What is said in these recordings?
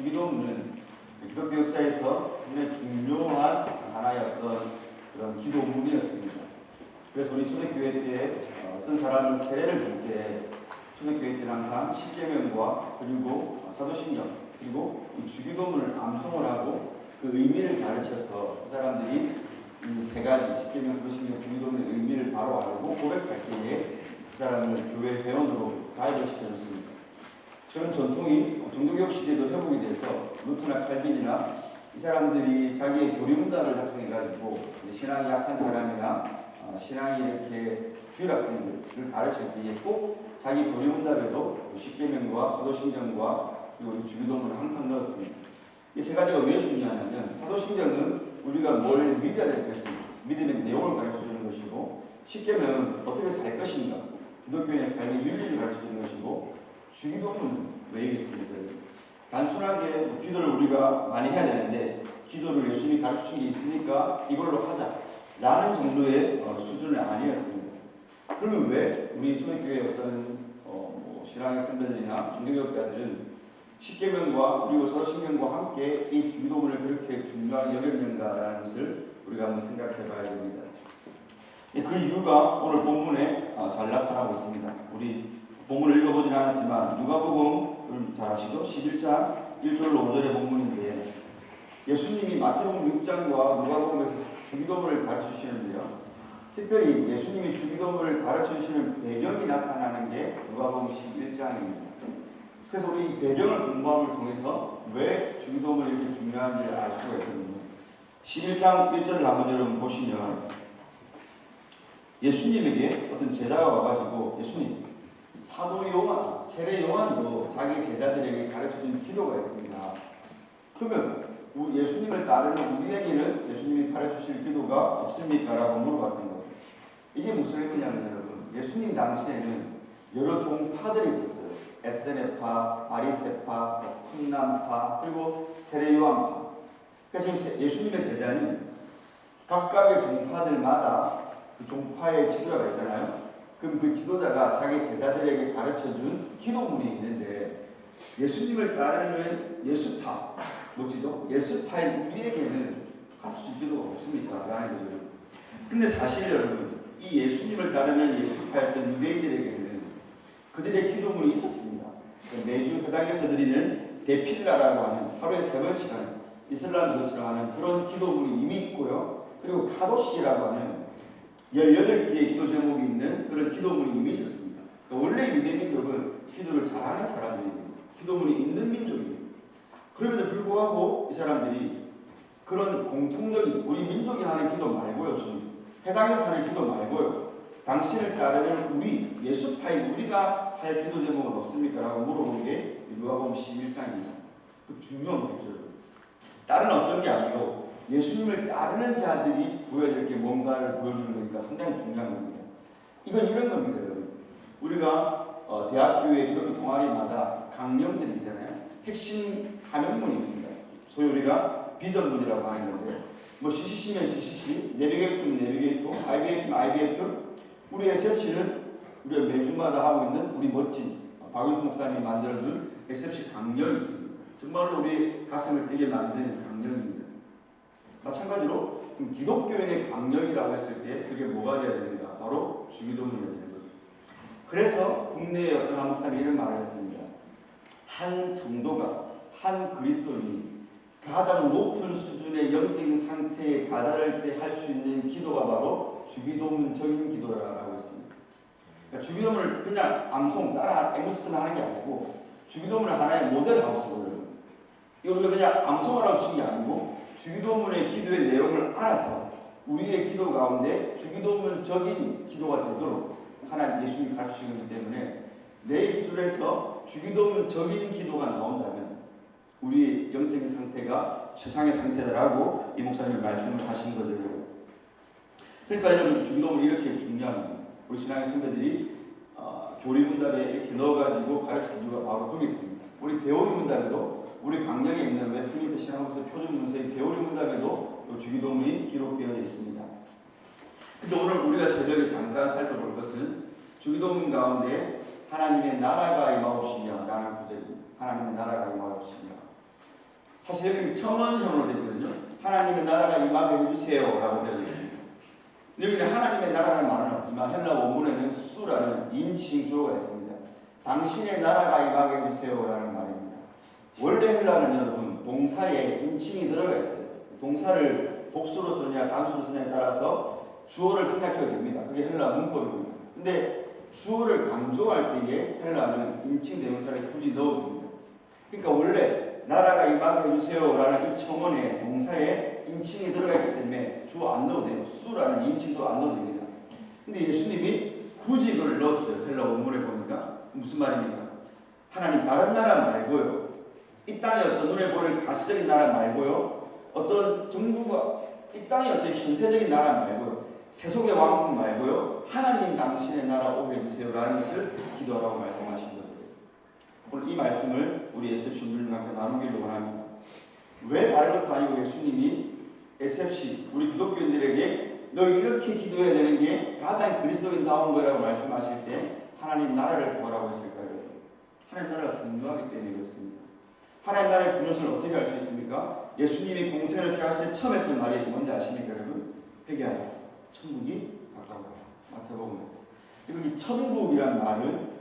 주기도문은 기독교 역사에서 굉장히 중요한 하나의 어떤 그런 기도문이었습니다. 그래서 우리 초대교회 때 어떤 사람을 세례를 줄 때 초대교회 때는 항상 십계명과 그리고 사도신경 그리고 이 주기도문을 암송을 하고 그 의미를 가르쳐서 그 사람들이 이 세 가지 십계명, 사도신경, 주기도문의 의미를 바로 알고 고백할 때에 그 사람을 교회 회원으로 가입을 시켜줬습니다. 그런 전통이 종교개혁 시대에도 회복이 돼서 루트나 칼빈이나 이 사람들이 자기의 교리문답을 작성해가지고 신앙이 약한 사람이나 신앙이 이렇게 주일 학생들을 가르칠 때에 꼭 자기 교리문답에도 십계명과 사도신경과 그리고 주기도문을 항상 넣었습니다. 이 세 가지가 왜 중요하냐면 사도신경은 우리가 뭘 믿어야 될 것인가, 믿음의 내용을 가르쳐주는 것이고 십계명은 어떻게 살 것인가, 기독교인의 삶의 윤리를 가르쳐주는 것이고 주기도문은 왜 이랬습니까? 단순하게 기도를 우리가 많이 해야 되는데 기도를 예수님이 가르쳐준 게 있으니까 이걸로 하자 라는 정도의 수준은 아니었습니다. 그러면 왜 우리 초대교회 어떤 신앙의 선배들이나 종교개혁자들은 십계명과 그리고 사도신경과 함께 이 주기도문을 그렇게 중요하게 여겼는가라는 것을 우리가 한번 생각해 봐야 됩니다. 그 이유가 오늘 본문에 잘 나타나고 있습니다. 우리 본문을 읽어보진 않았지만 누가복음 잘 아시죠? 11장 1절로 5절의 본문인데 예수님이 마태복음 6장과 누가복음에서 주기도문을 가르쳐주시는데요. 특별히 예수님이 주기도문을 가르쳐주시는 배경이 나타나는 게 누가복음 11장입니다. 그래서 우리 이 배경을 공부함을 통해서 왜 주기도문이 이렇게 중요한지를 알 수가 있거든요. 11장 1절을 한번 여러분 보시면 예수님에게 어떤 제자가 와가지고 예수님, 사도 요한, 세례 요한도 자기 제자들에게 가르쳐준 기도가 있습니다. 그러면 예수님을 따르는 우리에게는 예수님이 가르쳐주실 기도가 없습니까? 라고 물어봤던 거예요. 이게 무슨 의미냐면 여러분, 예수님 당시에는 여러 종파들이 있었어요. 에세네파, 아리세파, 쿰남파, 그리고 세례 요한파. 그러니까 지금 예수님의 제자는 각각의 종파들마다 그 종파의 지도자가 있잖아요. 그럼 그 지도자가 자기 제자들에게 가르쳐준 기도문이 있는데 예수님을 따르는 예수파, 뭐지도? 예수파인 우리에게는 가르쳐준 기도가 없습니까? 라는 거죠. 근데 사실 여러분, 이 예수님을 따르는 예수파였던 유대인들에게는 그들의 기도문이 있었습니다. 매주 회당에서 드리는 데필라라고 하는 하루에 3번씩 하는 이슬람 조처럼 하는 그런 기도문이 이미 있고요. 그리고 카도시라고 하는 18개의 기도 제목이 있는 그런 기도문이 이미 있었습니다. 그러니까 원래 유대민족은 기도를 잘하는 사람들입니다. 기도문이 있는 민족입니다. 그럼에도 불구하고 이 사람들이 그런 공통적인 우리 민족이 하는 기도 말고요. 지금 회당에서 하는 기도 말고요. 당신을 따르는 우리, 예수파인 우리가 할 기도 제목은 없습니까? 라고 물어본 게 누가복음 11장입니다. 그 중요한 거죠. 다른 어떤 게 아니고 예수님을 따르는 자들이 보여줄 게 뭔가를 보여주는 거니까 상당히 중요한 겁니다. 이건 이런 겁니다, 여러분. 우리가 대학교의 기독교 동아리마다 강령들이 있잖아요. 핵심 사명문이 있습니다. 소위 우리가 비전문이라고 하는 건데, 뭐 CCC면 CCC, 내비게이터면 내비게이터, IBF면 IBF. 우리 SFC는 우리가 매주마다 하고 있는 우리 멋진 박윤수 목사님이 만들어준 SFC 강령이 있습니다. 정말로 우리 가슴을 뛰게 만든 강령입니다. 마찬가지로 기독교인의 강령이라고 했을 때 그게 뭐가 되어야 되는가? 바로 주기도문이 되는 거죠. 그래서 국내에 어떤 한 목사님이 이런 말을 했습니다. 한 성도가, 한 그리스도인이 가장 높은 수준의 영적인 상태에 다다를 때 할 수 있는 기도가 바로 주기도문적인 기도라고 했습니다. 그러니까 주기도문을 그냥 암송 따라 앵무새처럼 하는 게 아니고 주기도문을 하나의 모델하고 쓰거든요. 이거 우리가 그냥 암송을 하고 쓰는 게 아니고 주기도문의 기도의 내용을 알아서 우리의 기도 가운데 주기도문적인 기도가 되도록 하나님 예수님이 가르치시기 때문에 내 입술에서 주기도문적인 기도가 나온다면 우리의 영적인 상태가 최상의 상태다라고 이 목사님이 말씀을 하신 거죠. 그러니까 여러분 주기도문이 이렇게 중요합니다. 우리 신앙의 선배들이 교리문답에 이렇게 넣어가지고 가르치는 이유가 바로 거기 있습니다. 우리 대오리문답에도 우리 강령에 있는 웨스트민스터 신앙학에서 표준문서의 대오리문답에도 주기도문이 기록되어 있습니다. 근데 오늘 우리가 새벽에 잠깐 살펴볼 것은 주기도문 가운데 하나님의 나라가 임하옵시며 라는 구절입니다. 하나님의 나라가 임하옵시며. 사실 여기 첨언형으로 되어 있거든요. 하나님의 나라가 임하게 해주세요 라고 되어 있습니다. 여기는 하나님의 나라라는 말은 없지만 헬라 원문에는 수라는 인칭 주어가 있습니다. 당신의 나라가 임하게 해주세요 라는 말입니다. 원래 헬라는 여러분 동사에 인칭이 들어가 있어요. 동사를 복수로 쓰느냐 단수로 쓰느냐에 따라서 주어를 생각해야 됩니다. 그게 헬라 문법입니다. 근데 주어를 강조할 때에 헬라는 인칭 대명사를 굳이 넣어줍니다. 그러니까 원래 나라가 임하게 해주세요 라는 이 첨언에 동사에 인칭이 들어가 있기 때문에 주어 안 넣어도 돼요. 수라는 인칭 주어 안 넣어도 됩니다. 근데 예수님이 굳이 이걸 넣었어요. 헬라 원문에 보니까 무슨 말입니까? 하나님 다른 나라 말고요. 이 땅에 어떤 눈에 보이는 가시적인 나라 말고요. 어떤 정부가 이 땅의 어떤 현세적인 나라 말고요. 세속의 왕국 말고요. 하나님 당신의 나라 오게 해주세요 라는 것을 기도하라고 말씀하신 거예요. 오늘 이 말씀을 우리 SF 분들과 함께 나누기를 원합니다. 왜 다른 것도 아니고 예수님이 SFC 우리 기독교인들에게 너 이렇게 기도해야 되는 게 가장 그리스도인다운 거라고 말씀하실 때 하나님 나라를 구하라고 했을까요? 하나님 나라가 중요하기 때문에 그렇습니다. 하나님 나라의 중요성을 어떻게 알 수 있습니까? 예수님이 공생을 시작하실 때 처음 했던 말이 뭔지 아십니까 여러분? 회개하라. 천국이 가까워라. 마태복음에서. 그리고 이 천국이란 말은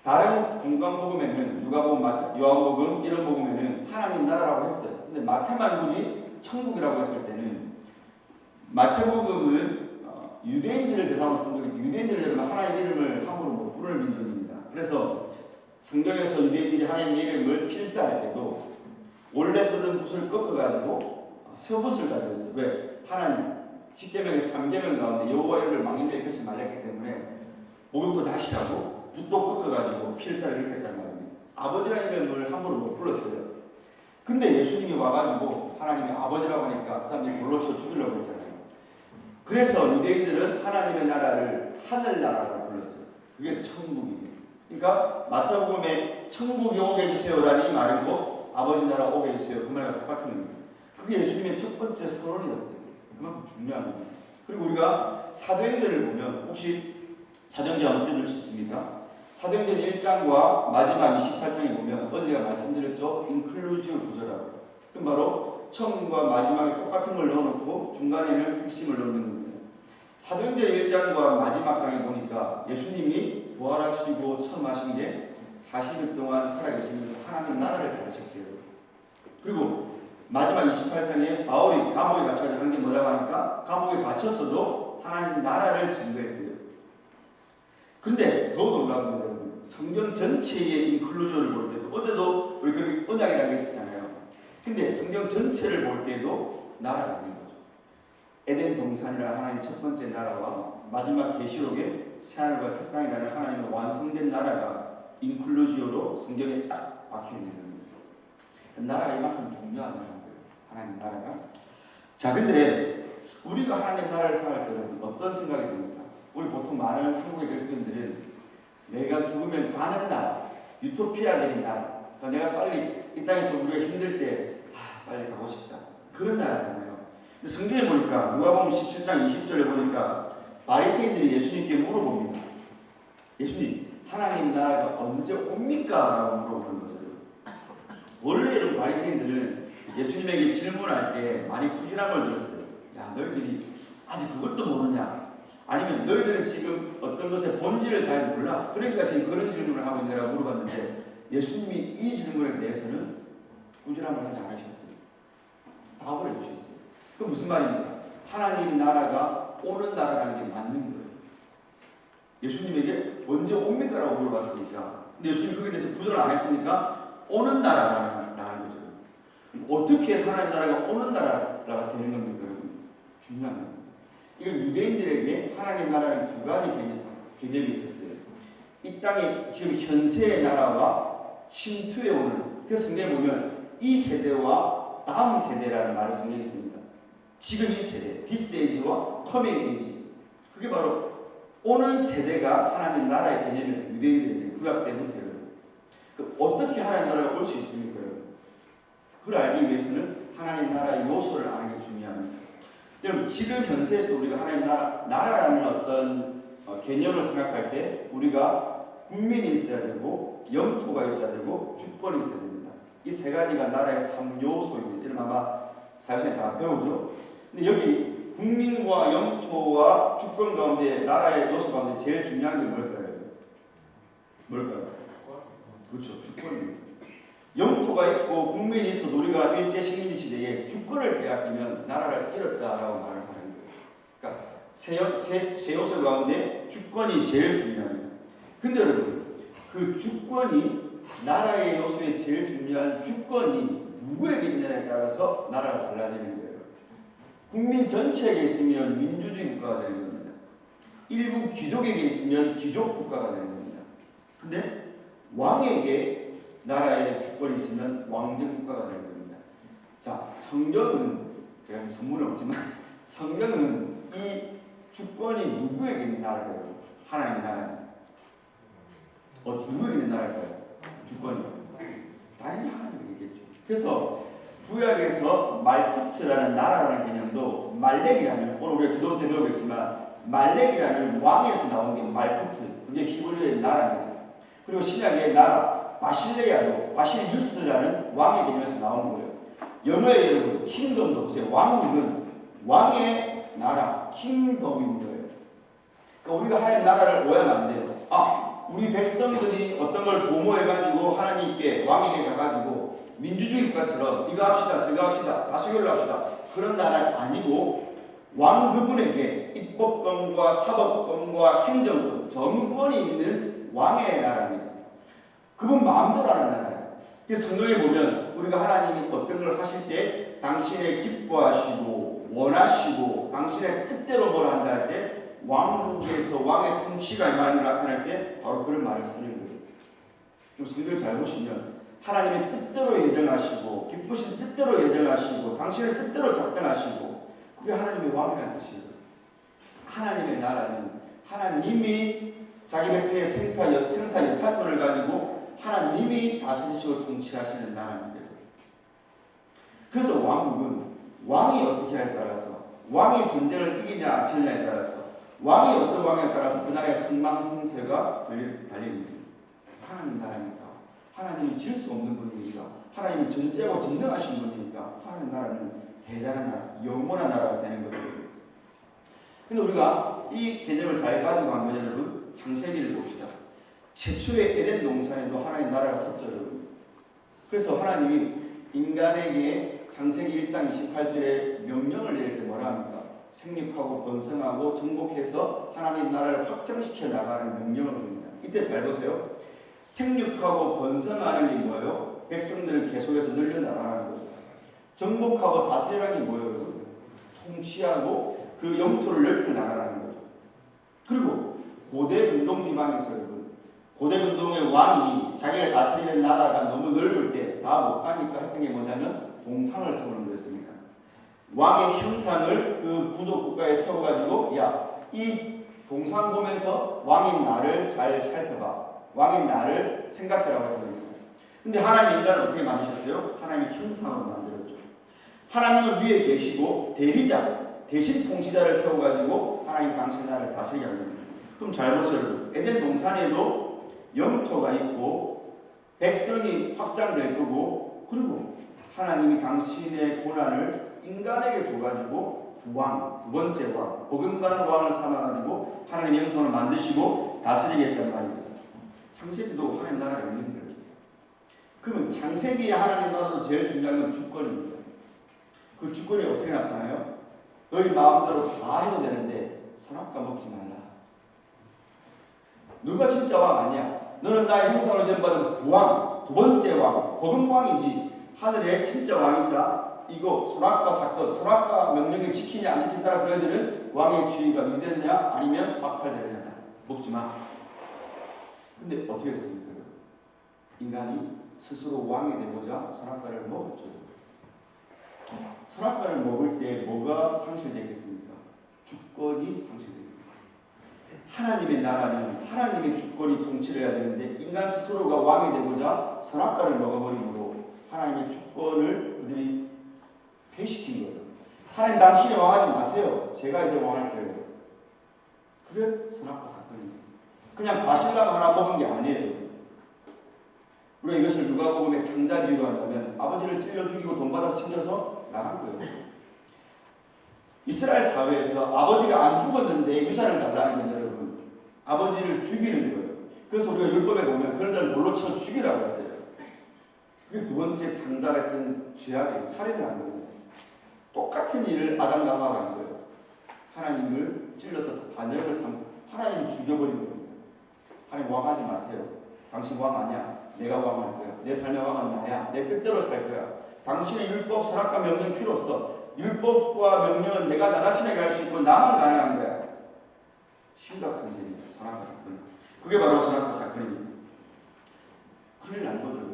다른 공간복음에는 누가복음, 요한복음 이런 복음에는 하나님 나라라고 했어요. 근데 마태만 굳이 천국이라고 했을 때는 마태복음은 유대인들을 대상으로 쓴 거기 때문에 유대인들은 하나님의 이름을 함부로 못 부르는 민족입니다. 그래서 성경에서 유대인들이 하나님의 이름을 필사할 때도 원래 쓰던 붓을 꺾어가지고 새 붓을 가지고 있어요. 왜? 하나님 10계명의 3계명 가운데 여호와 이름을 망령되이 표치 말했기 때문에 목욕도 다시 하고 붓도 꺾어가지고 필사를 이렇게 했단 말입니다. 아버지라는 이름을 함부로 못 불렀어요. 근데 예수님이 와가지고 하나님의 아버지라고 하니까 그 사람들이 돌로 쳐 죽이려고 했잖아요. 그래서 유대인들은 하나님의 나라를 하늘나라라고 불렀어요. 그게 천국입니다. 그러니까 마태복음에 천국이 오게 해주세요라는 이 말이고 아버지 나라 오게 해주세요 그 말과 똑같은 겁니다. 그게 예수님의 첫 번째 선언이었어요. 그만큼 중요한 겁니다. 그리고 우리가 사도행전을 보면 혹시 사도행전 한번 뜯을 수 있습니까? 사도행전 1장과 마지막 28장에 보면 어제 제가 말씀드렸죠. 인클루지브 구조라고. 그럼 바로 처음과 마지막에 똑같은 걸 넣어놓고 중간에는 핵심을 넣는 겁니다. 사도행전 1장과 마지막 장에 보니까 예수님이 부활하시고 처음 하신 게 40일 동안 살아계시면서 하나님 나라를 가르쳤대요. 그리고 마지막 28장에 바울이 감옥에 갇혀서 한 게 뭐라고 하니까 감옥에 갇혔어도 하나님 나라를 증거했대요. 근데 더 놀라운 건 여러분 성경 전체의 인클루저를 볼 때도 어제도 우리 거기 언약이라는 게 있었잖아요. 근데 성경 전체를 볼 때도 나라가 있는 거죠. 에덴 동산이라는 하나님 첫 번째 나라와 마지막 계시록에 새하늘과 새 땅이라는 하나님의 완성된 나라가 인클루지오로 성경에 딱 박혀 있는 겁니다. 나라가 이만큼 중요한 거예요. 하나님 나라가. 자, 근데 우리가 하나님 나라를 생각할 때는 어떤 생각이 듭니까? 우리 보통 많은 한국의 그리스도인들은 내가 죽으면 가는 나라, 유토피아적인 나라. 그러니까 내가 빨리 이 땅에 좀 우리가 힘들 때 빨리 가고 싶다. 그런 나라잖아요. 근데 성경에 보니까 누가복음 17장 20절에 보니까 바리새인들이 예수님께 물어봅니다. 예수님, 하나님 나라가 언제 옵니까? 라고 물어보는 거죠. 원래 이런 바리새인들은 예수님에게 질문할 때 많이 부진함을 들었어요. 야, 너희들이 아직 그것도 모르냐? 아니면 너희들은 지금 어떤 것의 본질을 잘 몰라? 그러니까 지금 그런 질문을 하고 있느라고 물어봤는데 예수님이 이 질문에 대해서는 부진함을 하지 않으셨어요. 답을 해주셨어요. 그 무슨 말입니까? 하나님 나라가 오는 나라라는 게 맞는 거예요. 예수님에게 언제 옵니까? 라고 물어봤으니까. 근데 예수님이 거기에 대해서 부정을 안 했으니까 오는 나라라는 거죠. 어떻게 해서 하나님 나라가 오는 나라가 되는 겁니까? 중요한 겁니다. 이건 유대인들에게 하나님 나라는 두 가지 개념이 있었어요. 이 땅에 지금 현세의 나라와 침투해 오는. 그래서 성경에 보면 이 세대와 다음 세대라는 말을 성경에 있습니다. 지금 이 세대, this age와 coming age. 그게 바로 오는 세대가 하나님 나라의 개념이었던 유대인들에게 구약 때부터요. 어떻게 하나님 나라가 올 수 있습니까? 그걸 알기 위해서는 하나님 나라의 요소를 아는 게 중요합니다. 여러분, 지금 현세에서 우리가 하나님 나라라는 어떤 개념을 생각할 때 우리가 국민이 있어야 되고 영토가 있어야 되고 주권이 있어야 됩니다. 이 세 가지가 나라의 3요소입니다. 이런 아마 사회생활 다 배우죠. 근데 여기 국민과 영토와 주권 가운데 나라의 요소 가운데 제일 중요한 게 뭘까요? 뭘까요? 그렇죠. 주권입니다. 영토가 있고 국민이 있어도 우리가 일제 식민지 시대에 주권을 빼앗기면 나라를 잃었다라고 말을 하는 거예요. 그러니까 세 요소 가운데 주권이 제일 중요합니다. 근데 여러분, 그 주권이 나라의 요소에 제일 중요한 주권이 누구에게 있느냐에 따라서 나라가 달라지는 거예요. 국민 전체에게 있으면 민주주의 국가가 되는 겁니다. 일부 귀족에게 있으면 귀족 국가가 되는 겁니다. 근데 왕에게 나라의 주권이 있으면 왕정 국가가 되는 겁니다. 자, 성경은 제가 선물은 없지만 성경은 이 주권이 누구에게 있는 나라일까요? 하나님의 나라는 누구에게 있는 나라일까요? 주권이 당연히 하나님에게겠죠. 그래서 구약에서 말쿠트라는 나라라는 개념도 말렉이라는, 오늘 우리가 기도 때 배우겠지만 말렉이라는 왕에서 나온 게 말쿠트, 그게 히브리어의 나라입니다. 그리고 신약의 나라 바실레아도 바실유스라는 왕의 개념에서 나온 거예요. 영어에 여러분 킹덤도 보세요. 왕국은 왕의 나라, 킹덤인 거예요. 그러니까 우리가 하나님의 나라를 오해하면 안 돼요. 우리 백성들이 어떤 걸 도모해가지고 하나님께 왕에게 가가지고 민주주의 국가처럼 이거 합시다 저거 합시다 다수결로 합시다 그런 나라는 아니고 왕 그분에게 입법권과 사법권과 행정권 정권이 있는 왕의 나라입니다. 그분 마음대로 하는 나라예요. 그래서 성경에 보면 우리가 하나님이 어떤 걸 하실 때 당신의 기뻐하시고 원하시고 당신의 뜻대로 뭘 한다 할 때 왕국에서 왕의 통치가 임하는 걸 나타낼 때 바로 그런 말을 쓰는 거예요. 좀 성경을 잘 보시면 하나님의 뜻대로 예정하시고 기쁘신 뜻대로 예정하시고 당신의 뜻대로 작정하시고 그게 하나님의 왕이라는 뜻이에요. 하나님의 나라는 하나님이 자기 백성의 생사 여탈권을 가지고 하나님이 다스리시고 통치하시는 나라입니다. 그래서 왕국은 왕이 어떻게 하냐에 따라서 왕이 전쟁을 이기냐 지느냐에 따라서 왕이 어떤 왕에 따라서 그 나라의 흥망성쇠가 달립니다. 하나님 나라니까 하나님이 질 수 없는 분이니까 하나님은 전제하고 전능하신 분이니까 하나님 나라는 대단한 나라, 영원한 나라가 되는 거예요. 근데 우리가 이 개념을 잘 가지고 가면 여러분 창세기를 봅시다. 최초의 에덴 동산에도 하나님 나라가 섰죠. 그래서 하나님이 인간에게 창세기 1장 28절에 명령을 내릴 때 뭐라 합니까? 생육하고 번성하고 정복해서 하나님 나라를 확장시켜 나가는 명령을 줍니다. 이때 잘 보세요. 생육하고 번성하는 게 뭐예요? 백성들을 계속해서 늘려나가는 거죠. 정복하고 다스리라는 게 뭐예요? 통치하고 그 영토를 넓혀 나가라는 거죠. 그리고 고대 근동지방에서 고대 근동의 왕이 자기가 다스리는 나라가 너무 넓을 때 다 못 가니까 했던 게 뭐냐면 동상을 세우는 거였습니다. 왕의 형상을 그 부족 국가에 세워가지고 이 동상 보면서 왕인 나를 잘 살펴봐. 왕인 나를 생각해라고 했던 겁니다. 근데 하나님 인간을 어떻게 만드셨어요? 하나님의 형상으로 만들었죠. 하나님은 위에 계시고 대리자, 대신 통치자를 세워가지고 하나님 당신 나라를 다스리게 합니다. 그럼 잘 보세요. 에덴 동산에도 영토가 있고 백성이 확장될 거고 그리고 하나님이 당신의 고난을 인간에게 줘가지고 구왕, 두 번째 왕, 복음받는 왕을 삼아가지고 하나님의 형상을 만드시고 다스리겠단 말입니다. 창세기도 하나님 나라가 있는 거예요. 그러면 창세기에 하나님 나라도 제일 중요한 건 주권입니다. 그 주권이 어떻게 나타나요? 너희 마음대로 다 해도 되는데 선악과 먹지 말라. 누가 진짜 왕 아니야? 너는 나의 형상으로 지음받은 구왕, 두 번째 왕, 복음왕이지. 하늘에 진짜 왕이 있다. 이거 선악과 사건, 선악과 명령을 지키냐 안 지킨다라 너희들은 왕의 지위가 유지되느냐 아니면 박탈되느냐. 먹지 마. 근데 어떻게 됐습니까? 인간이 스스로 왕이 되고자 선악과를 먹었죠. 선악과를 먹을 때 뭐가 상실되겠습니까? 주권이 상실됩니다. 하나님의 나라는 하나님의 주권이 통치를 해야 되는데 인간 스스로가 왕이 되고자 선악과를 먹어버림으로 하나님의 주권을 그들이 폐시킨 거예요. 하나님 당신이 왕하지 마세요. 제가 이제 왕할 거예요. 그게 선악과 사건입니다. 그냥 과실랑 하나 먹은 게 아니에요. 우리가 이것을 누가복음의 탕자 비유로 한다면 아버지를 찔러 죽이고 돈 받아서 챙겨서 나간 거예요. 이스라엘 사회에서 아버지가 안 죽었는데 유산을 달라는 건 여러분 아버지를 죽이는 거예요. 그래서 우리가 율법에 보면 그런 자를 돌로 쳐 죽이라고 했어요. 그게 두 번째 탕자가 했던 죄악이 살인을 한 거예요. 똑같은 일을 아담과 하와가 한 거예요. 하나님을 찔러서 반역을 삼고 하나님을 죽여버린 거예요. 하나님 왕하지 마세요. 당신 왕 아니야. 내가 왕할 거야. 내 삶의 왕은 나야. 내 뜻대로 살 거야. 당신의 율법, 선악과 명령 필요 없어. 율법과 명령은 내가 나 자신에게 할 수 있고 나만 가능한 거야. 심각한 죄입니다. 선악과 사건. 그게 바로 선악과 사건입니다. 큰일 난 거죠.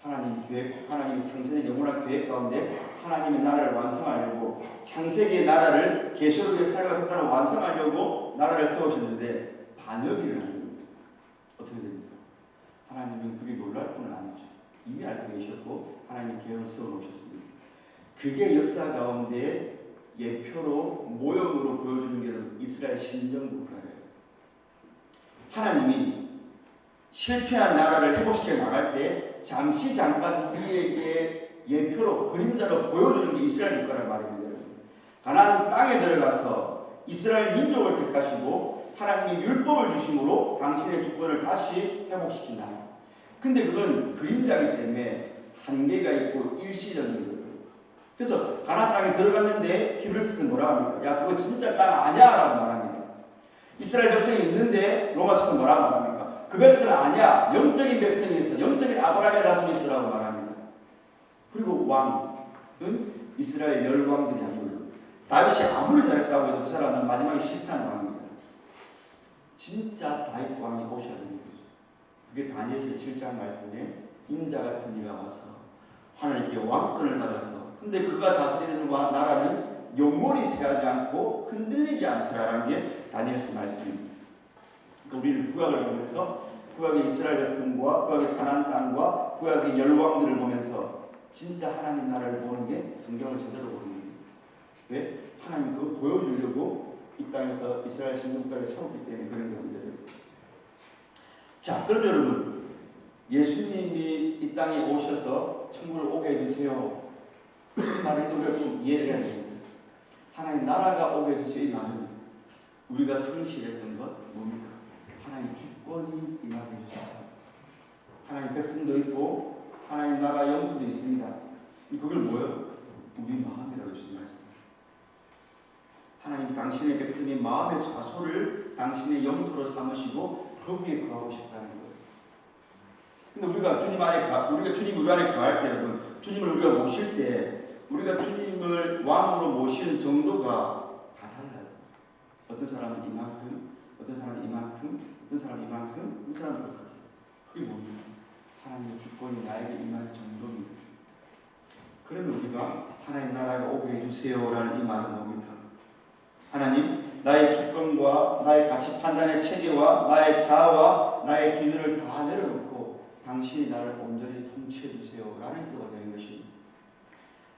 하나님 계획, 하나님의 창세의 영원한 계획 가운데 하나님의 나라를 완성하려고 창세기의 나라를 계시록의 살과 성탄을 완성하려고 나라를 세우셨는데 반역이 일어납니다. 어떻게 됩니까? 하나님은 그게 놀랄 뿐은 아니죠. 이미 알고 계셨고 하나님의 계획을 세워놓으셨습니다. 그게 역사 가운데 예표로 모형으로 보여주는 게 이스라엘 신정국가예요. 하나님이 실패한 나라를 회복시켜 나갈 때 잠시 잠깐 우리에게 예표로 그림자로 보여주는 게 이스라엘 국가란 말입니다. 가나안 땅에 들어가서 이스라엘 민족을 택하시고 하나님이 율법을 주심으로 당신의 주권을 다시 회복시킨다. 근데 그건 그림자이기 때문에 한계가 있고 일시적인 거예요. 그래서 가나안 땅에 들어갔는데 히브리서는 뭐라고 합니까? 야 그거 진짜 땅 아니야 라고 말합니다. 이스라엘 백성이 있는데 로마서는 뭐라고 말합니까? 그 백성은 아니야. 영적인 백성이 있어. 영적인 아브라함의 자손이 있으라고 말합니다. 그리고 왕은 이스라엘 열왕들이 아니고 다윗이 아무리 잘했다고 해도 그 사람은 마지막에 실패한 왕입니다. 진짜 다윗 왕이 오셔야 되는 거죠. 그게 다니엘 7장 말씀에 인자 같은 이가 와서 하나님께 왕권을 받아서 근데 그가 다스리는 나라는 영원히 쇠하지 않고 흔들리지 않더라라는 게 다니엘서 말씀입니다. 그러니까 우리는 구약을 보면서 구약의 이스라엘 백성과 구약의 가나안 땅과 구약의 열왕들을 보면서 진짜 하나님 나라를 보는 게 성경을 제대로 보는 거예요. 왜? 하나님 그거 보여주려고 이 땅에서 이스라엘 신국가를 세웠기 때문에 그런 겁니다. 자, 그럼 여러분 예수님이 이 땅에 오셔서 천국을 오게 해주세요. 이 말에서 우리가 좀 이해를 해야 됩니다. 하나님 나라가 오게 해주세요. 이 말은 우리가 상실했던 것 뭡니까? 하나님 주권이 임하게 해주세요. 하나님 백성도 있고 하나님 나라 영토도 있습니다. 그걸 뭐예요? 우리 마음이라고 주신 말씀입니다. 하나님 당신의 백성의 마음의 좌소를 당신의 영토로 삼으시고 거기에 거하고 싶다는 거예요. 근데 우리가 주님 안에 우리가 주님 우리 안에 거할 때 여러분 주님을 우리가 모실 때 우리가 주님을 왕으로 모시는 정도가 다 달라요. 어떤 사람은 이만큼, 어떤 사람은 이만큼, 어떤 사람은 이만큼, 어떤 사람은 더 크게. 그게 뭡니까? 하나님의 주권이 나에게 임할 정도입니다. 그러면 우리가 하나님 나라가 오게 해주세요라는 이 말은 뭡니까? 하나님 나의 주권과 나의 가치 판단의 체계와 나의 자아와 나의 기준을 다 내려놓고 당신이 나를 온전히 통치해 주세요라는 기도가 되는 것입니다.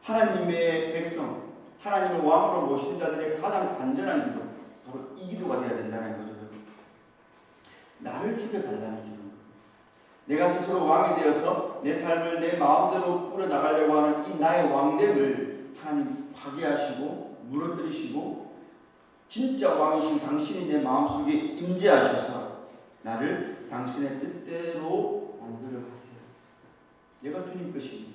하나님의 백성, 하나님의 왕으로 모신 자들의 가장 간절한 기도, 바로 이 기도가 되어야 된다는 거죠. 나를 죽여달라는 기도. 내가 스스로 왕이 되어서 내 삶을 내 마음대로 꾸려나가려고 하는 이 나의 왕됨을 하나님 파괴하시고 무너뜨리시고 진짜 왕이신 당신이 내 마음속에 임재하셔서 나를 당신의 뜻대로 만들어 가세요. 내가 주님 것입니다.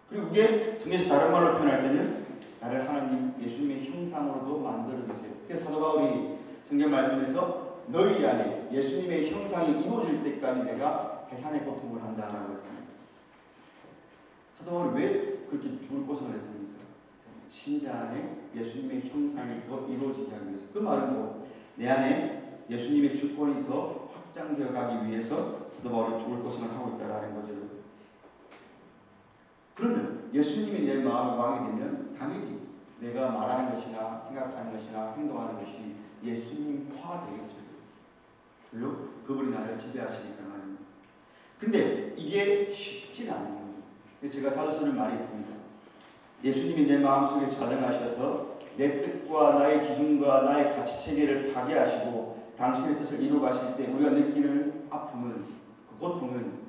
그리고 그게 성경에서 다른 말로 표현할 때는 나를 하나님 예수님의 형상으로도 만들어주세요. 그래서 사도 바울이 성경 말씀에서 너희 안에 예수님의 형상이 이루어질 때까지 내가 해산의 고통을 한다라고 했습니다. 사도 바울이 왜 그렇게 죽을 고생을 했습니까? 신자 안에 예수님의 형상이 더 이루어지게 하기 위해서. 그 말은 뭐 내 안에 예수님의 주권이 더 확장되어 가기 위해서 사도 바울이 죽을 고생을 하고 있다라는 거죠. 그러면 예수님이 내 마음의 왕이 되면 당연히 내가 말하는 것이나 생각하는 것이나 행동하는 것이 예수님화 되겠죠. 물론 그분이 나를 지배하시니까 말입니다. 근데 이게 쉽지는 않은 거예요. 제가 자주 쓰는 말이 있습니다. 예수님이 내 마음속에 자정하셔서 내 뜻과 나의 기준과 나의 가치체계를 파괴하시고 당신의 뜻을 이루어 가실 때 우리가 느끼는 아픔은 그 고통은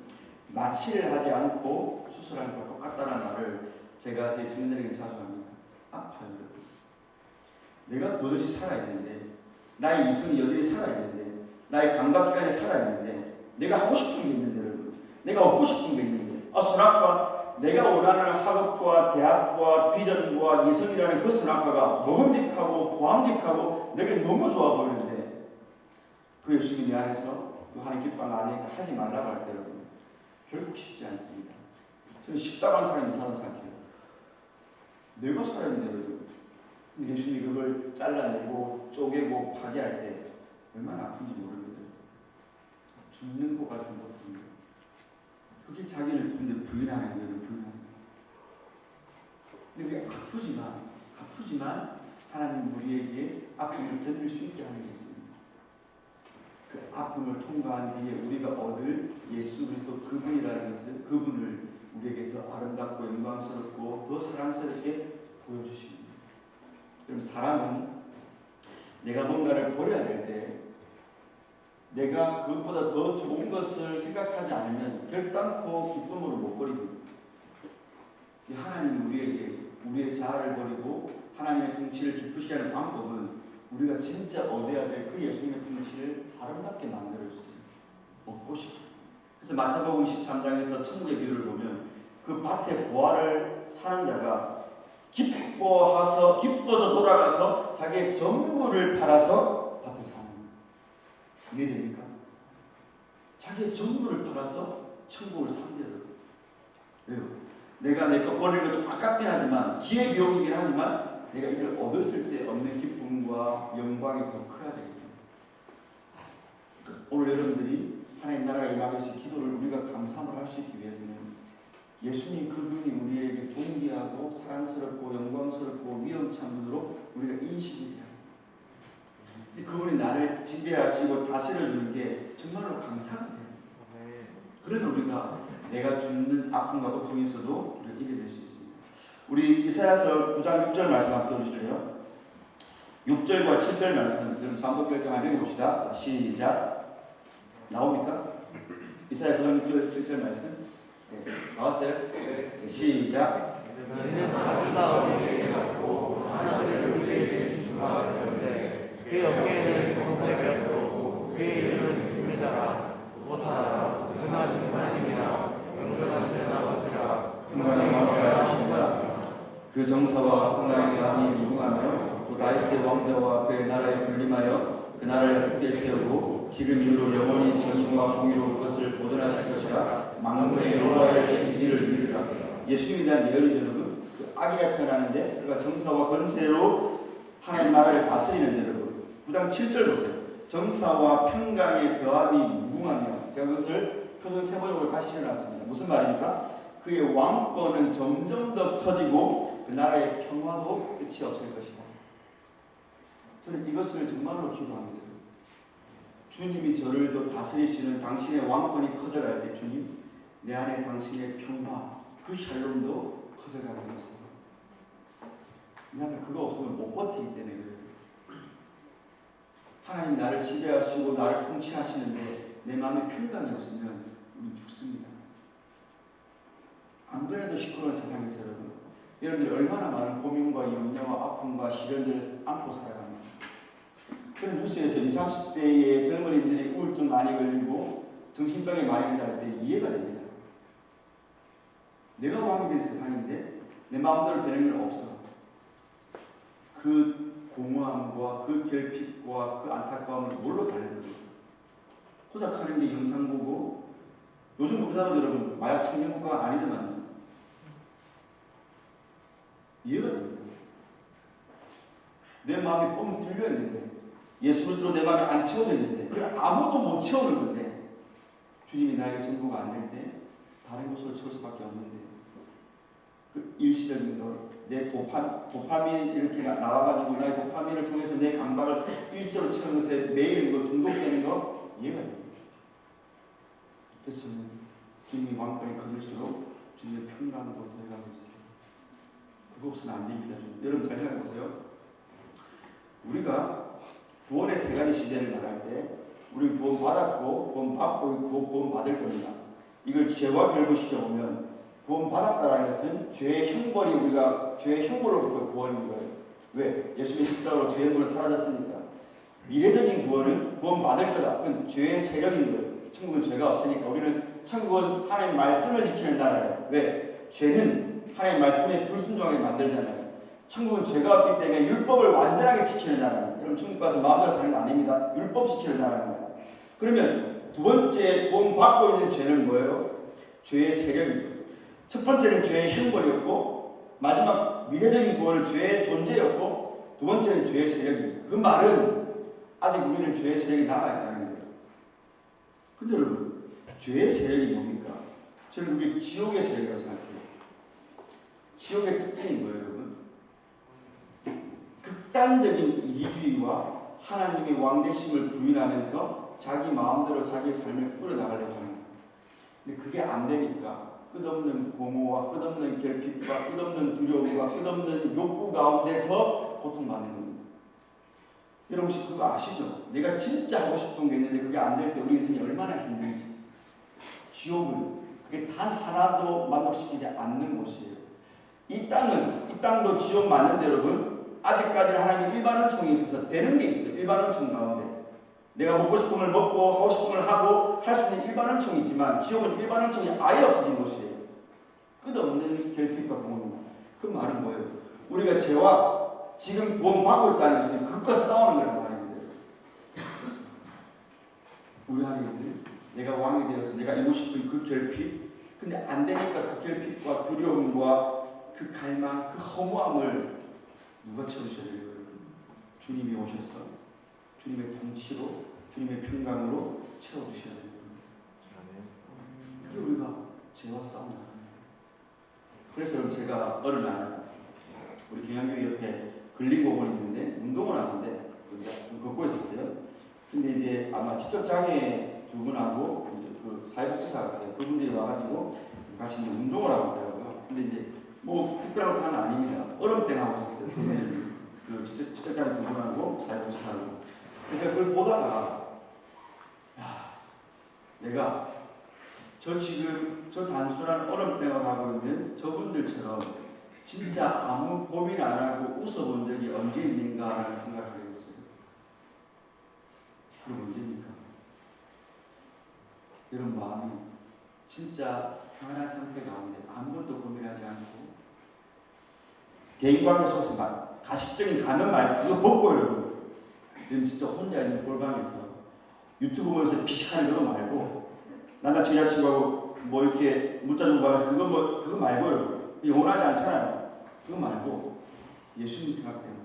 마취를 하지 않고 수술하는 것과 똑같다는 말을 제가 제 청년들에게 자주 합니다. 아파요. 내가 버젓이 살아있는데, 나의 이성이 여전히 살아있는데, 나의 감각기관이 살아있는데, 내가 하고 싶은 게 있는데, 여러분, 내가 얻고 싶은 게 있는데, 선악과, 내가 원하는 학업과 대학과 비전과 이성이라는 그 선악과가 먹음직하고 보암직하고 내게 너무 좋아 보이는데, 그 예수님이 내 안에서 그 하나님 기뻐하는 아니니까 하지 말라고 할 때, 여러분, 결국 쉽지 않습니다. 저는 쉽다고 하는 사람이 이상하다고 생각해요. 내가 살아있는데, 여러분, 예수님이 그걸 잘라내고 쪼개고 파괴할 때 얼마나 아픈지 모릅니다. 죽는 것 같은 고통이에요. 그게 자기를 근데 부인하는 거예요. 부인하는 거예요. 근데 그게 아프지만 하나님 우리에게 아픔을 견딜 수 있게 하는 게 있습니다. 그 아픔을 통과한 뒤에 우리가 얻을 예수 그리스도 그분이라는 것을, 그분을 우리에게 더 아름답고 영광스럽고 더 사랑스럽게 보여주십니다. 그럼 사람은 내가 뭔가를 버려야 될 때 내가 그것보다 더 좋은 것을 생각하지 않으면 결단코 기쁨으로 못 버립니다. 하나님이 우리에게 우리의 자아를 버리고 하나님의 통치를 기쁘시게 하는 방법은 우리가 진짜 얻어야 될 그 예수님의 통치를 아름답게 만들어주세요. 얻고 싶어요. 그래서 마태복음 13장에서 천국의 비유를 보면 그 밭에 보화를 사는 자가 기뻐서 돌아가서 자기의 전부를 팔아서 밭을 사는 거예요. 이해됩니까? 자기의 전부를 팔아서 천국을 산대요. 왜요? 내가 내 것 버리는 것 좀 아깝긴 하지만 기회비용이긴 하지만 내가 이걸 얻었을 때 얻는 기쁨과 영광이 더 커야 되겠다. 오늘 여러분들이 하나님 나라가 임하기 위해서 기도를 우리가 감사함을 할 수 있기 위해서는 예수님 그분이 우리에게 존귀하고 사랑스럽고 영광스럽고 위엄찬 분으로 우리가 인식이 돼야 합니다. 그분이 나를 지배하시고 다스려주는 게 정말로 감사한 거예요. 그래서 우리가 내가 죽는 아픔과 고통이 있어도 우리가 이겨낼 수 있습니다. 우리 이사야서 9장 6절 말씀 한번 들으실래요? 6절과 7절 말씀 그럼 반복 결정하면 읽어봅시다. 자, 시작. 나옵니까? 이사야 9장 6절 7절 말씀 네, 나왔어요? 네, 시작. 너희는 아름다운 우리에게 갖고 하나님을 우리에게 주마하였는데 그 어깨에는 검색이 없고 그의 이름은 기미다라 오사라 전하신 하나님이라 영존하시는 아버지라 평강의 왕이라 하십니다. 그 정사와 평강의 감이 무궁하며 또 다윗의 왕자와 그의 나라에 군림하여 그 나라를 굳게 세우고 지금 이후로 영원히 정의와 공의로 그것을 보존하실 것이라. 만군의 여호와의 신비를 이루리라. 예수님에 대한 예언이죠. 여러분, 그 아기가 태어나는데 그가 정사와 권세로 하나님 나라를 다스리는데 여러분 9장 7절 보세요. 정사와 평강의 거함이 무궁하며 제가 그것을 표준 세번역으로 다시 실어놨습니다. 무슨 말입니까? 그의 왕권은 점점 더 커지고 그 나라의 평화도 끝이 없을 것이다. 저는 이것을 정말로 기도합니다. 주님이 저를 더 다스리시는 당신의 왕권이 커져갈 때 주님 내 안에 당신의 평화 그 샬롬도 커져가는 것입니다. 왜냐하면 그거 없으면 못 버티기 때문에 그래요. 하나님 나를 지배하시고 나를 통치하시는데 내 마음에 평강이 없으면 우리는 죽습니다. 안 그래도 시끄러운 세상에서 여러분들이 얼마나 많은 고민과 염려와 아픔과 시련들을 안고 살아갑니다. 그런 뉴스에서 20, 30대의 젊은이들이 우울증 많이 걸리고 정신병에 많이 걸릴 때 이해가 됩니다. 내가 왕이 된 세상인데 내 마음대로 되는 건 없어. 그 공허함과 그 결핍과 그 안타까움을 뭘로 달래는 거예요? 호작하는 게 영상 보고 요즘 우리나라도 여러분 마약 청정국가가 아니더만요. 이해가 됩니다. 내 마음이 뻥 뚫려 있는데 예수 그리스도로 내 마음이 안 채워져 있는데 그걸 아무도 못 채우는 건데 주님이 나에게 전부가 안 될 때 다른 곳으로 채울 수밖에 없는데 그 일시적인 거 내 도파민 이렇게 나와가지고 나의 도파민을 통해서 내 감각을 일시로 채우는 것에 매일 그 중독되는 거 이해가 됩니다. 그래서 주님이 왕권이 커질수록 주님의 평강으로 더해가고 있어요. 그거 없으면 안 됩니다. 여러분 잘 생각해보세요. 우리가 구원의 세 가지 시대를 말할 때 우리 구원 받았고 구원 받고 있고 구원 받을 겁니다. 이걸 죄와 결부시켜 보면 구원받았다라는 것은 죄의 형벌이 우리가 죄의 형벌로부터 구원인 거예요. 왜? 예수님의 십자가로 죄의 형벌은 사라졌으니까. 미래적인 구원은 구원받을 거다. 그건 죄의 세력인 거예요. 천국은 죄가 없으니까 우리는 천국은 하나님의 말씀을 지키는 나라예요. 왜? 죄는 하나님의 말씀에 불순종하게 만들잖아요. 천국은 죄가 없기 때문에 율법을 완전하게 지키는 나라입니다. 여러분 천국 가서 마음대로 사는 거 아닙니다. 율법 지키는 나라입니다. 그러면 두 번째 구원받고 있는 죄는 뭐예요? 죄의 세력이죠. 첫 번째는 죄의 형벌이었고 마지막 미래적인 구원은 죄의 존재였고 두 번째는 죄의 세력입니다. 그 말은 아직 우리는 죄의 세력이 남아있다는 거예요. 근데 여러분 죄의 세력이 뭡니까? 저는 그게 지옥의 세력이라고 생각해요. 지옥의 특징이 뭐예요, 여러분? 극단적인 이기주의와 하나님의 왕대심을 부인하면서 자기 마음대로 자기의 삶을 꾸려나가려고 하는 거예요. 근데 그게 안 되니까 끝없는 공허와 끝없는 결핍과 끝없는 두려움과 끝없는 욕구 가운데서 고통받는 겁니다. 여러분 혹시 그거 아시죠? 내가 진짜 하고 싶은 게 있는데 그게 안 될 때 우리 인생이 얼마나 힘든지. 지옥은 그게 단 하나도 만족시키지 않는 곳이에요. 이 땅도 지옥 맞는데 여러분 아직까지는 하나님의 일반은총이 있어서 되는 게 있어요. 일반은총 가운데 내가 먹고 싶은 걸 먹고 하고 싶은 걸 하고 할 수 있는 일반은총이 있지만 지옥은 일반은총이 아예 없어진 곳이에요. 끝없는 결핍과 공허입니다. 그 말은 뭐예요? 우리가 죄와 지금 구원받고 있다는 것은 그것과 싸우는 거라는 말입니다. 우리 안에 있는 내가 왕이 되어서 내가 이루고 싶은 그 결핍, 근데 안 되니까 그 결핍과 두려움과 그 갈망, 그 허무함을 누가 채우셔야 돼요? 주님이 오셔서 주님의 통치로, 주님의 평강으로 채워주셔야 돼요. 그게 우리가 죄와 싸우는 거예요. 그래서 여러분 제가 어느 날 우리 경양교회 옆에 근린공원이 있는데 운동을 하는데 걷고 있었어요. 근데 이제 아마 지적장애 두 분하고 이제 그 사회복지사 같아요. 그분들이 와가지고 같이 이제 운동을 하고 있더라고요. 근데 이제 뭐 특별한 것도 하나 아닙니다. 얼음땡 하고 있었어요. 그 지적장애 두 분하고 사회복지사하고. 그래서 그걸 보다가 야, 내가 지금 저 단순한 얼음땡을 하고 있는 저분들처럼 진짜 아무 고민 안 하고 웃어본 적이 언제 있는가라는 생각을 하게 됐어요. 그럼 언제입니까? 이런 마음이 진짜 평안한 상태 가운데 아무것도 고민하지 않고 대인관계 속에서 가식적인 가면 말 그거 벗고 여러분 지금 진짜 혼자 있는 골방에서 유튜브 보면서 피식하는 그거 말고 나나 제 여자친구하고 뭐 이렇게 문자 주고 받아서 그거 말고 여러분 영원하지 않잖아요. 그거 말고 예수님 생각 때문에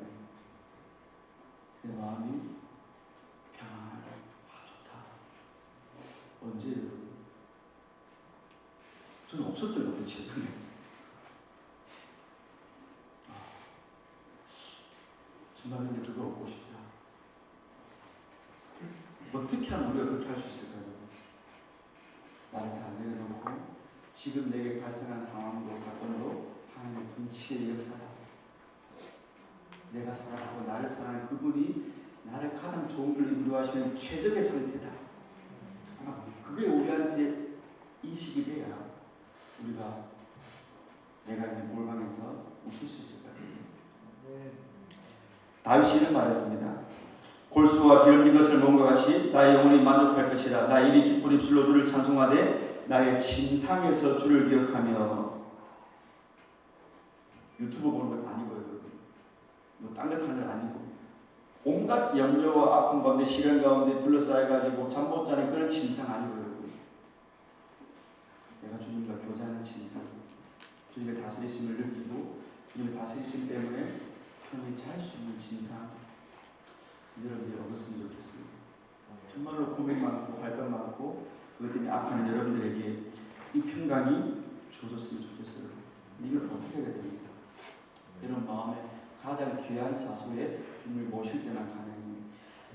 내 마음이 평안하게 좋다. 언제 여러분? 저는 없었던 것 같아요. 최근에. 정말 근데 그거 얻고 싶다. 어떻게 하면 우리가 그렇게 할 수 있을까요? 나를 다 내려놓고 지금 내게 발생한 상황도 사건으로 하나님의 통치의 역사다. 내가 사랑하고 나를 사랑하는 그분이 나를 가장 좋은 걸 인도하시는 최적의 상태다. 아마 그게 우리한테 인식이 돼야 우리가 내가 있는 골방에서 웃을 수 있을 거예요. 다윗이 이런 말했습니다. 골수와 기름진 것을 먹은 것 같이 나의 영혼이 만족할 것이라. 나의 입이 기쁜 입술로 주를 찬송하되 나의 침상에서 주를 기억하며. 유튜브 보는 것 아니고요. 뭐 딴 것 하는 것 아니고 온갖 염려와 아픔 가운데 시련 가운데 둘러싸여가지고 잠 못 자는 그런 침상 아니고요. 내가 주님과 교제하는 침상, 주님의 다스리심을 느끼고 주님의 다스리심 때문에 편히 잘 수 있는 침상 여러분들이 얻었으면 좋겠습니다. 정말로 고민 많고 발견 많고 그것 때문에 아파하는 여러분들에게 이 평강이 주어졌으면 좋겠어요. 이걸 어떻게 해야 됩니까? 이런 마음에 가장 귀한 자소에 주님을 모실 때만 가능합니다.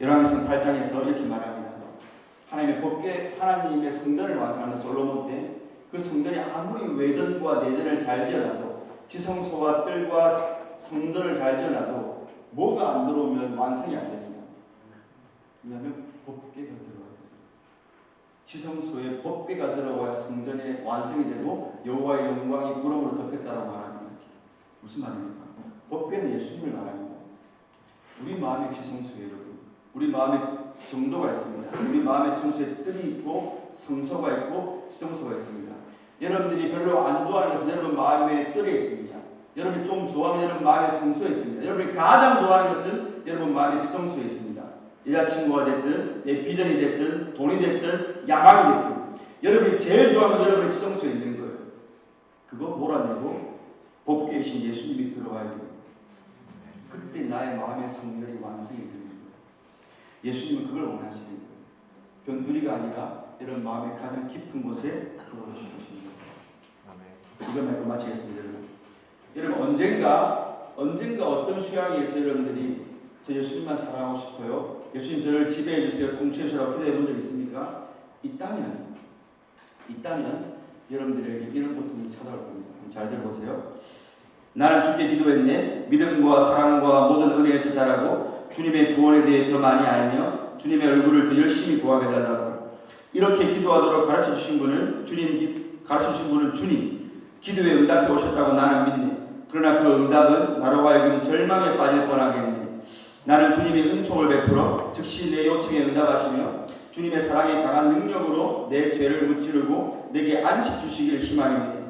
열왕기상 8장에서 이렇게 말합니다. 하나님의 법궤, 하나님의 성전을 완성하는 솔로몬 때 그 성전이 아무리 외전과 내전을 잘 지어놔도 지성소와 뜰과 성전을 잘 지어놔도 뭐가 안 들어오면 완성이 안 됩니다. 왜냐하면 법궤가 들어가야 돼요. 지성소에 법궤가 들어와야 성전의 완성이 되고 여호와의 영광이 구름으로 덮였다라고 말합니다. 무슨 말입니까? 법궤는 예수님을 말합니다. 우리 마음의 지성소에도 우리 마음에 정도가 있습니다. 우리 마음의 지성소에 뜰이 있고 성소가 있고 지성소가 있습니다. 여러분들이 별로 안 좋아하는 것은 여러분 마음의 뜰에 있습니다. 여러분이 좀 좋아하는 여러분 마음의 성소에 있습니다. 여러분이 가장 좋아하는 것은 여러분 마음의 지성소에 있습니다. 여자친구가 됐든 내 비전이 됐든 돈이 됐든 야망이 됐든 여러분이 제일 좋아하는 여러분의 지성소에 있는 거예요. 그거 몰아내고 법궤이신 예수님이 들어와야 돼요. 그때 나의 마음의 성결이 완성이 되는 거예요. 예수님은 그걸 원하시는 거예요. 변두리가 아니라 여러분 마음의 가장 깊은 곳에 들어오시는 것입니다. 이걸 말고 마치겠습니다. 여러분 언젠가 어떤 수양에서 여러분들이 저 예수님만 사랑하고 싶어요. 예수님 저를 지배해 주세요. 통치해 주라고 기도해 본 적 있습니까? 있다면 여러분들에게 이런 고통이 찾아올 겁니다. 잘 들어보세요. 나는 주께 기도했네. 믿음과 사랑과 모든 은혜에서 자라고 주님의 구원에 대해 더 많이 알며 주님의 얼굴을 더 열심히 구하게 달라고. 이렇게 기도하도록 가르쳐 주신 분은 주님. 기도에 응답해 오셨다고 나는 믿네. 그러나 그 응답은 나로 하여금 절망에 빠질 뻔하게 했네. 나는 주님의 은총을 베풀어 즉시 내 요청에 응답하시며 주님의 사랑의 강한 능력으로 내 죄를 무찌르고 내게 안식 주시길 희망했네.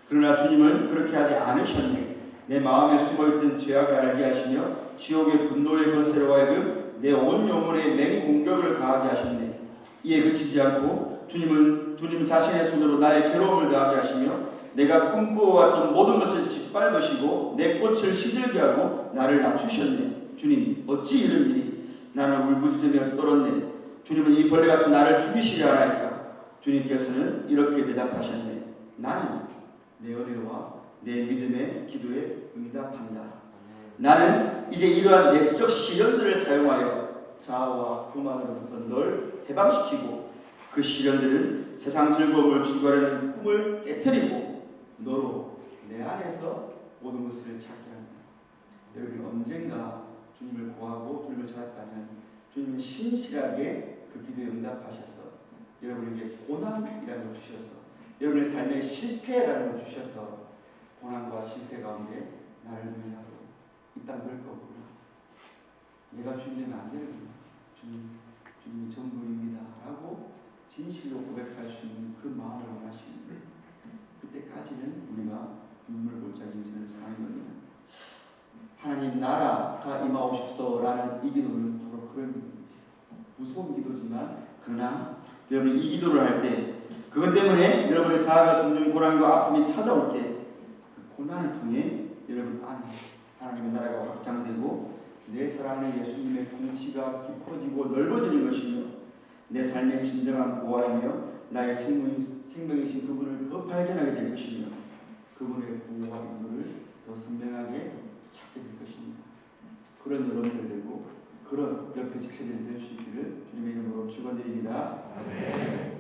그러나 주님은 그렇게 하지 않으셨네. 내 마음에 숨어있던 죄악을 알게 하시며 지옥의 분노의 권세로 하여금 내 온 영혼에 맹공격을 가하게 하셨네. 이에 그치지 않고 주님은 자신의 손으로 나의 괴로움을 더하게 하시며 내가 꿈꾸어왔던 모든 것을 짓밟으시고 내 꽃을 시들게 하고 나를 낮추셨네. 주님, 어찌 이런 일이 나를 울부짖으며 떨었네. 주님은 이 벌레 같은 나를 죽이시려 하나이까. 주님께서는 이렇게 대답하셨네. 나는 내 은혜와 내 믿음의 기도에 응답한다. 나는 이제 이러한 내적 시련들을 사용하여 자아와 교만으로부터 널 해방시키고 그 시련들은 세상 즐거움을 추구하려는 꿈을 깨트리고 너로 내 안에서 모든 것을 찾게 합니다. 여러분 언젠가 주님을 구하고 주님을 찾았다면 주님은 신실하게 그 기도에 응답하셔서 여러분에게 고난이라는 걸 주셔서 여러분의 삶에 실패라는 걸 주셔서 고난과 실패 가운데 나를 위하여 이 땅 걸 거구나. 내가 주님 되면 안 되는구나. 주님이 전부입니다. 라고 진실로 고백할 수 있는 그 마음을 원하시는 그때까지는 우리가 눈물 골짜기 인생을 사는 겁니다. 하나님 나라가 임하옵소서라는 이 기도는 바로 그런 기도입니다. 무서운 기도지만 그러나 여러분이 이 기도를 할 때 그것 때문에 여러분의 자아가 죽는 고난과 아픔이 찾아올 때 그 고난을 통해 여러분 안에 하나님의 나라가 확장되고 내 사랑하는 예수님의 통치가 깊어지고 넓어지는 것이며 내 삶의 진정한 보화이며 나의 생명이신 그분을 더 발견하게 될 것이며 그분의 구원과 인도를 더 선명하게 찾게 될 것입니다. 그런 여러분들 되고 그런 옆에 지체들 될 수 있기를 주님의 이름으로 축원드립니다. 아멘.